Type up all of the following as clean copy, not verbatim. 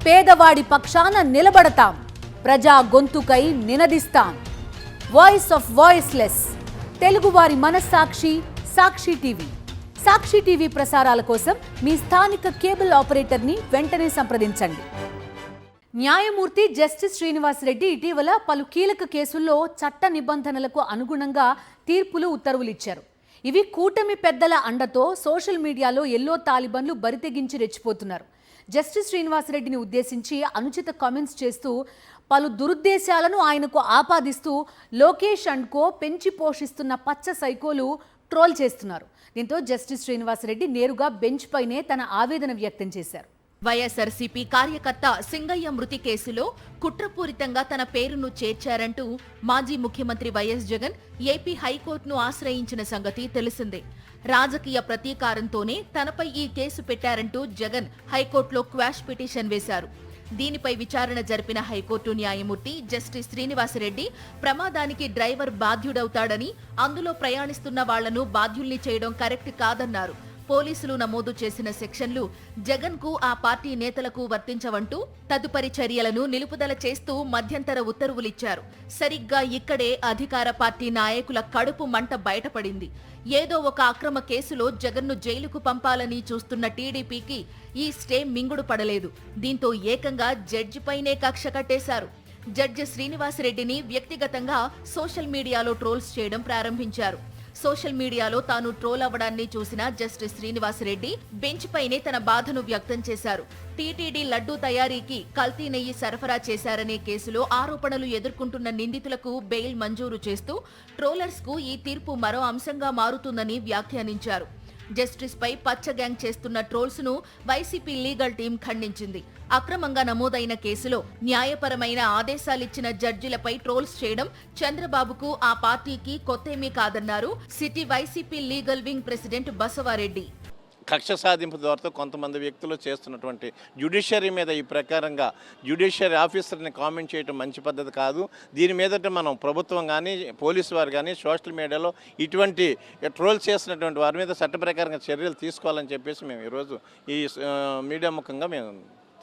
పేదవాడి పక్షాన నిలబడతాం, ప్రజా గొంతుకై నినదిస్తాం. వాయిస్ ఆఫ్ వాయిస్లెస్, తెలుగువారి మనస్సాక్షి సాక్షి టీవీ. సాక్షి టీవీ ప్రసారాల కోసం మీ స్థానిక కేబుల్ ఆపరేటర్ని వెంటనే సంప్రదించండి. న్యాయమూర్తి జస్టిస్ శ్రీనివాస్ రెడ్డి ఇటీవల పలు కీలక కేసుల్లో చట్ట నిబంధనలకు అనుగుణంగా తీర్పులు, ఉత్తర్వులు ఇచ్చారు. ఇవి కూటమి పెద్దల అండతో సోషల్ మీడియాలో ఎల్లో తాలిబన్లు బరితెగించి రెచ్చిపోతున్నారు. జస్టిస్ శ్రీనివాస్ రెడ్డిని ఉద్దేశించి అనుచిత కామెంట్స్ చేస్తూ పలు దురుద్దేశాలను ఆయనకు ఆపాదిస్తూ లోకేష్ అండ్ కో పెంచి పోషిస్తున్న పచ్చ సైకోలు ట్రోల్ చేస్తున్నారు. దీంతో జస్టిస్ శ్రీనివాస్ రెడ్డి నేరుగా బెంచ్ పైనే తన ఆవేదన వ్యక్తం చేశారు. వైఎస్ఆర్సీపీ కార్యకర్త సింగయ్య మృతి కేసులో కుట్రపూరితంగా తన పేరును చేర్చారంటూ మాజీ ముఖ్యమంత్రి వైఎస్ జగన్ ఏపీ హైకోర్టును ఆశ్రయించిన సంగతి తెలిసిందే. రాజకీయ ప్రతీకారంతోనే తనపై ఈ కేసు పెట్టారంటూ జగన్ హైకోర్టులో క్వాష్ పిటిషన్ వేశారు. దీనిపై విచారణ జరిపిన హైకోర్టు న్యాయమూర్తి జస్టిస్ శ్రీనివాసరెడ్డి ప్రమాదానికి డ్రైవర్ బాధ్యుడవుతాడని, అందులో ప్రయాణిస్తున్న వాళ్లను బాధ్యుల్ని చేయడం కరెక్ట్ కాదన్నారు. పోలీసులు నమోదు చేసిన సెక్షన్లు జగన్ కు, ఆ పార్టీ నేతలకు వర్తించవంటూ తదుపరి చర్యలను నిలుపుదల చేస్తూ మధ్యంతర ఉత్తర్వులిచ్చారు. సరిగ్గా ఇక్కడే అధికార పార్టీ నాయకుల కడుపు మంట బయటపడింది. ఏదో ఒక అక్రమ కేసులో జగన్ను జైలుకు పంపాలని చూస్తున్న టీడీపీకి ఈ స్టే మింగుడు పడలేదు. దీంతో ఏకంగా జడ్జిపైనే కక్ష కట్టేశారు. జడ్జి శ్రీనివాసరెడ్డిని వ్యక్తిగతంగా సోషల్ మీడియాలో ట్రోల్స్ చేయడం ప్రారంభించారు. సోషల్ మీడియాలో తాను ట్రోల్ అవ్వడాన్ని చూసిన జస్టిస్ శ్రీనివాసరెడ్డి బెంచ్ పైనే తన బాధను వ్యక్తం చేశారు. టీటీడీ లడ్డూ తయారీకి కల్తీ నెయ్యి సరఫరా చేశారనే కేసులో ఆరోపణలు ఎదుర్కొంటున్న నిందితులకు బెయిల్ మంజూరు చేస్తూ ట్రోలర్స్ కు ఈ తీర్పు మరో అంశంగా మారుతుందని వ్యాఖ్యానించారు. జస్టిస్ పై పచ్చ గ్యాంగ్ చేస్తున్న ట్రోల్స్ ను వైసీపీ లీగల్ టీం ఖండించింది. అక్రమంగా నమోదైన కేసులో న్యాయపరమైన ఆదేశాలిచ్చిన జడ్జిలపై ట్రోల్స్ చేయడం చంద్రబాబుకు, ఆ పార్టీకి కొత్తేమీ కాదన్నారు city YCP legal wing president Basavareddy. కక్ష సాధింపు ద్వారా కొంతమంది వ్యక్తులు చేస్తున్నటువంటి జ్యుడిషియరీ మీద ఈ ప్రకారంగా జ్యుడిషియరీ ఆఫీసర్ని కామెంట్ చేయడం మంచి పద్ధతి కాదు. దీని మీదట మనం ప్రభుత్వం కానీ, పోలీసు వారు కానీ సోషల్ మీడియాలో ఇటువంటి ట్రోల్ చేసినటువంటి వారి మీద చట్ట ప్రకారంగా చర్యలు తీసుకోవాలని చెప్పేసి మేము ఈరోజు ఈ మీడియా ముఖంగా మేము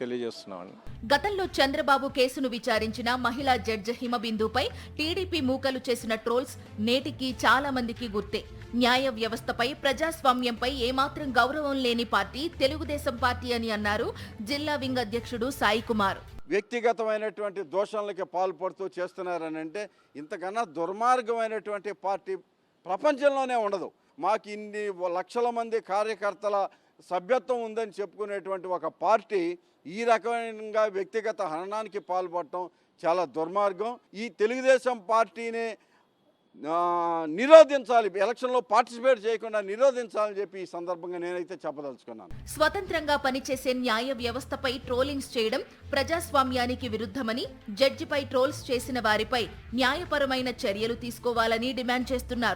తెలియజేస్తున్నామండి. గతంలో చంద్రబాబు కేసును విచారించిన మహిళా జడ్జి హిమబిందుపై టీడీపీ మూకలు చేసిన ట్రోల్స్ నేటికి చాలా మందికి గుర్తే. న్యాయ వ్యవస్థపై, ప్రజాస్వామ్యంపై ఏమాత్రం గౌరవం లేని పార్టీ తెలుగుదేశం పార్టీ అని అన్నారు జిల్లా వింగ్ అధ్యక్షుడు సాయి కుమార్. వ్యక్తిగతమైనటువంటి దోషాలకి పాల్పడుతూ చేస్తున్నారని అంటే ఇంతకన్నా దుర్మార్గమైనటువంటి పార్టీ ప్రపంచంలోనే ఉండదు. మాకు ఇన్ని లక్షల మంది కార్యకర్తల సభ్యత్వం ఉందని చెప్పుకునేటువంటి ఒక పార్టీ ఈ రకమైన వ్యక్తిగత హననానికి పాల్పడటం చాలా దుర్మార్గం. ఈ తెలుగుదేశం పార్టీని నిరోధించాలి, ఎలక్షన్లో పార్టిసిపేట్ చేయకుండా నిరోధించాలని చెప్పి ఈ సందర్భంగా నేనైతే చెప్పదలుచుకున్నాను. స్వతంత్రంగా పనిచేసే న్యాయ వ్యవస్థపై ట్రోలింగ్స్ చేయడం ప్రజాస్వామ్యానికి విరుద్ధమని, జడ్జిపై ట్రోల్స్ చేసిన వారిపై న్యాయపరమైన చర్యలు తీసుకోవాలని డిమాండ్ చేస్తున్నారు.